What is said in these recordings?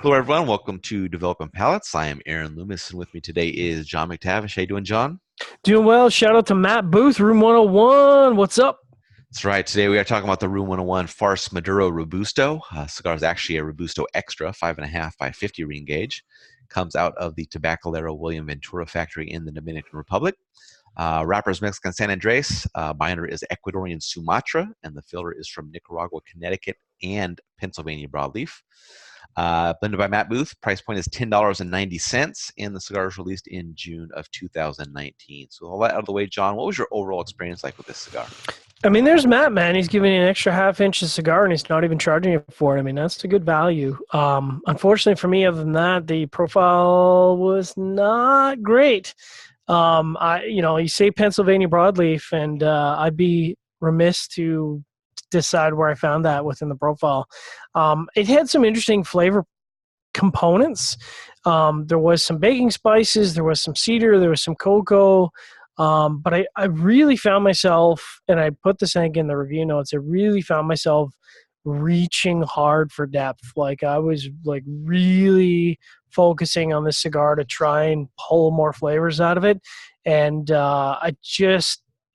Hello, everyone. Welcome to Developing Palates. I am Aaron Loomis, and with me today is John McTavish. How you doing, John? Doing well. Shout out to Matt Booth, Room 101. What's up? That's right. Today we are talking about the Room 101 FARCE Maduro Robusto. Cigar is actually a Robusto Extra, 5.5 by 50 ring gauge. Comes out of the Tabacalero William Ventura factory in the Dominican Republic. Wrapper is Mexican San Andres. Binder is Ecuadorian Sumatra, and the filler is from Nicaragua, Connecticut, and Pennsylvania broadleaf. Blended by Matt Booth. Price point is $10.90, and the cigar was released in June of 2019. So all that out of the way, John, what was your overall experience like with this cigar? I mean, there's Matt, man. He's giving you an extra half-inch of cigar, and he's not even charging you for it. I mean, that's a good value. Unfortunately for me, other than that, the profile was not great. You say Pennsylvania broadleaf, and I'd be remiss to decide where I found that within the profile. It had some interesting flavor components. There was some baking spices, there was some cedar, there was some cocoa. But I really found myself, and I put this in the review notes, I really found myself reaching hard for depth. Like I was like really focusing on this cigar to try and pull more flavors out of it. And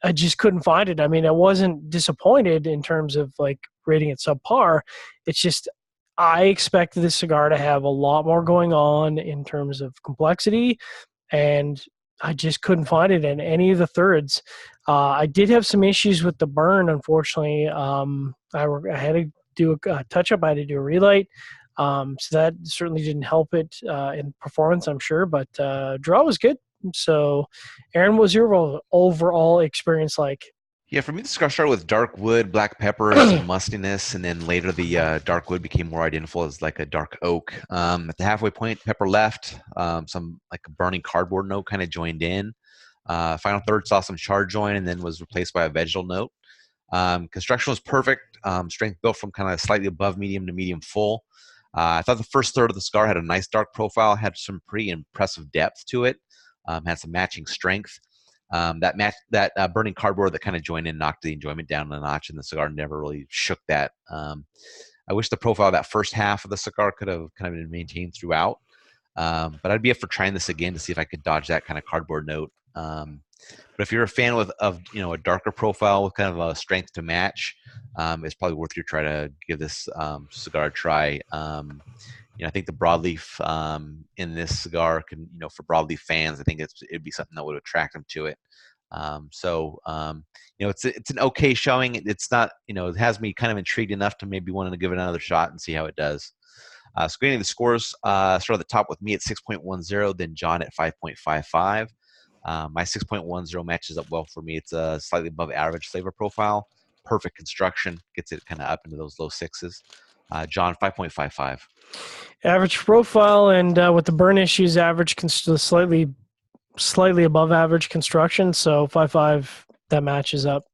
I just couldn't find it. I mean, I wasn't disappointed in terms of like rating it subpar. It's just I expected this cigar to have a lot more going on in terms of complexity, and I just couldn't find it in any of the thirds. I did have some issues with the burn, unfortunately. I had to do a touch-up. I had to do a relight. So that certainly didn't help it in performance, I'm sure. But draw was good. So, Aaron, what was your overall experience like? Yeah, for me, the cigar started with dark wood, black peppers, and mustiness, and then later the dark wood became more identifiable as like a dark oak. At the halfway point, pepper left, some like a burning cardboard note kind of joined in. Final third saw some char join and then was replaced by a vegetal note. Construction was perfect. Strength built from kind of slightly above medium to medium full. I thought the first third of the cigar had a nice dark profile, had some pretty impressive depth to it, had some matching strength. That burning cardboard that kind of joined in knocked the enjoyment down a notch, and the cigar never really shook that. I wish the profile of that first half of the cigar could have kind of been maintained throughout. But I'd be up for trying this again to see if I could dodge that kind of cardboard note. But if you're a fan of a darker profile with kind of a strength to match, it's probably worth your try to give this cigar a try. I think the broadleaf in this cigar can, for broadleaf fans, I think it'd be something that would attract them to it. It's an okay showing. It's not, it has me kind of intrigued enough to maybe wanting to give it another shot and see how it does. Screening the scores, start at the top with me at 6.10, then John at 5.55. My 6.10 matches up well for me. It's a slightly above average flavor profile. Perfect construction, gets it kind of up into those low sixes. John, 5.55. Average profile, and with the burn issues, average slightly above average construction. So 5.5, that matches up.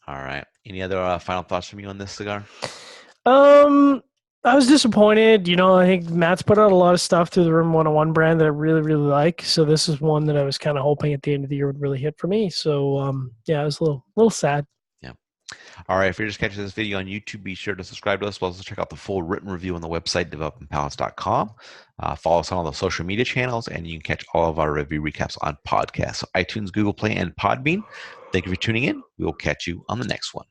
All right. Any other final thoughts from you on this cigar? I was disappointed. I think Matt's put out a lot of stuff through the Room 101 brand that I really, really like. So this is one that I was kind of hoping at the end of the year would really hit for me. So I was a little sad. Yeah. All right. If you're just catching this video on YouTube, be sure to subscribe to us. We'll also check out the full written review on the website, developingpalates.com. Follow us on all the social media channels, and you can catch all of our review recaps on podcasts, so iTunes, Google Play, and Podbean. Thank you for tuning in. We will catch you on the next one.